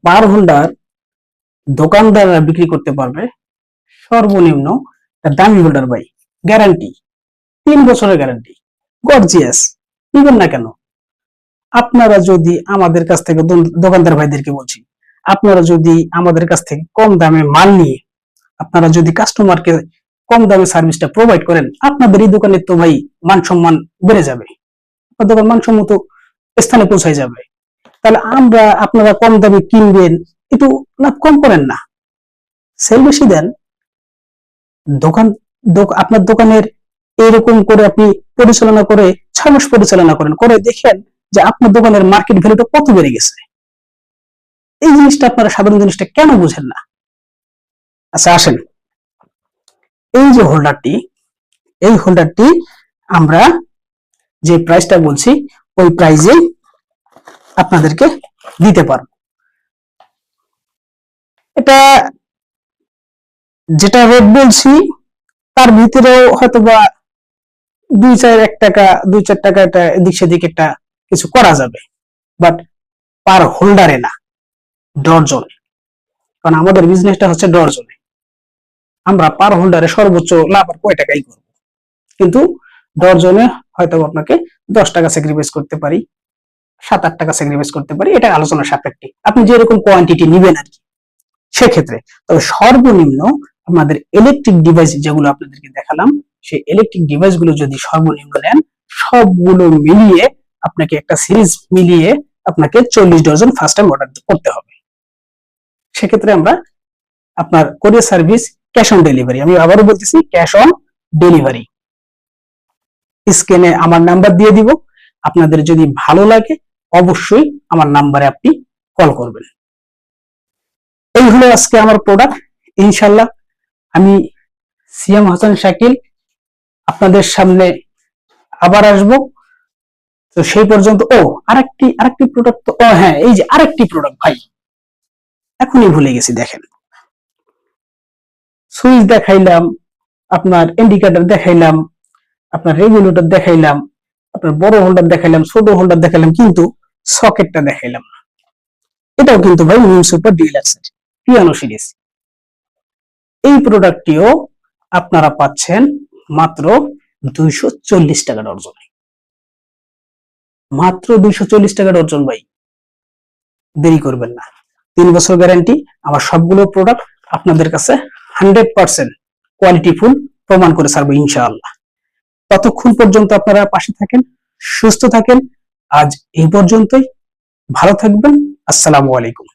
পার holder দোকানদাররা বিক্রি করতে পারবে সর্বনিম্ন দামি হোল্ডার ভাই, গ্যারান্টি 3 বছরের গ্যারান্টি, গর্জিয়াস। নিবেন না কেন? আপনারা যদি আমাদের কাছ থেকে, দোকানদার ভাইদেরকে বলছি, আপনারা যদি আমাদের কাছ থেকে কম দামে মাল নিয়ে আপনারা যদি কাস্টমারকে কম দামে সার্ভিসটা প্রোভাইড করেন, আপনাদের এই দোকানের তো ভাই মান সম্মান বেড়ে যাবে, আপনার দোকান মানসম্মত স্থানে পৌঁছায় যাবে। তাহলে আপনারা কম দামে কিনবেন, একটু লাভ কম করেন না, সেল বেশি দেন। দোকান আপনার দোকানের এইরকম করে আপনি পরিচালনা করে 6 মাস পরিচালনা করেন, করে দেখেন যে আপনার দোকানের মার্কেট ভ্যালুটা কত বেড়ে গেছে। এই জিনিসটা আপনারা সাধারণ জিনিসটা কেন বুঝেন না? আচ্ছা আসেন, এই যে হোল্ডারটি, এই হোল্ডারটি আমরা যে প্রাইসটা বলছি ওই প্রাইজে আপনাদেরকে দিতে পারবো। এটা যেটা রেট বলছি তার ভিতরেও হয়তোবা 2-4 টাকা এটা এদিক সেদিক একটা কিছু করা যাবে, বাট পার হোল্ডারে না, ডর্জনে। কারণ আমাদের বিজনেসটা হচ্ছে ডর্জনে, আমরা পার হোল্ডারে সর্বোচ্চ লাভ আর কয় টাকাই করব, কিন্তু ডর্জনে হয়তো আপনাকে 10 টাকা স্যাক্রিফাইস করতে পারি, 7-8 টাকা স্যাক্রিফাইস করতে পারি, এটা আলোচনার সাপেক্ষে, আপনি যেরকম কোয়ান্টিটি নিবেন আর কি সেক্ষেত্রে। তবে সর্বনিম্ন আমাদের ইলেকট্রিক ডিভাইস যেগুলো আপনাদেরকে দেখালাম, সেই ইলেকট্রিক ডিভাইস গুলো যদি সর্বনিম্ন নেন, সবগুলো মিলিয়ে আপনাকে একটা সিরিজ মিলিয়ে আপনাকে 40 ডজন ফার্স্ট টাইম অর্ডার করতে হবে। সেক্ষেত্রে আমরা আপনার কোরিয়ার সার্ভিস ক্যাশ অন ডেলিভারি, আমি আবারও বলতেছি ক্যাশ অন ডেলিভারি। স্ক্রিনে আমার নাম্বার দিয়ে দিব, আপনাদের যদি ভালো লাগে অবশ্যই আমার নাম্বারে আপনি কল করবেন। এই হলো আজকে আমার প্রোডাক্ট। ইনশাল্লাহ আমি সিয়াম হাসান শাকিল আপনাদের সামনে আবার আসবো। তো সেই পর্যন্ত আরেকটি প্রোডাক্ট, তো হ্যাঁ, এই যে আরেকটি প্রোডাক্ট ভাই এখনই ভুলে গেছি, দেখেন সুইচ দেখাইলাম, আপনার ইন্ডিকেটর দেখাইলাম, আপনার রেগুলেটর দেখাইলাম, আপনার বড় হোল্ডার দেখাইলাম, ছোট হোল্ডার দেখাইলাম, কিন্তু সকেটটা দেখাইলাম না। এটাও কিন্তু ভাই নিউ সুপার ডিলাক্সের পিয়ানো সিরিজ। এই প্রোডাক্টটিও আপনারা পাচ্ছেন মাত্র 240 টাকা ডর্জনে, মাত্র 240 টাকা ডর্জন ভাই, দেরি করবেন না। 3 বছর গ্যারান্টি, আমার সবগুলো প্রোডাক্ট আপনাদের কাছে 100% কোয়ালিটিফুল প্রমাণ করে ছাড়বো ইনশাআল্লাহ। ততক্ষণ পর্যন্ত আপনারা পাশে থাকেন, সুস্থ থাকেন। আজ এই পর্যন্তই, ভালো থাকবেন। আসসালামু আলাইকুম।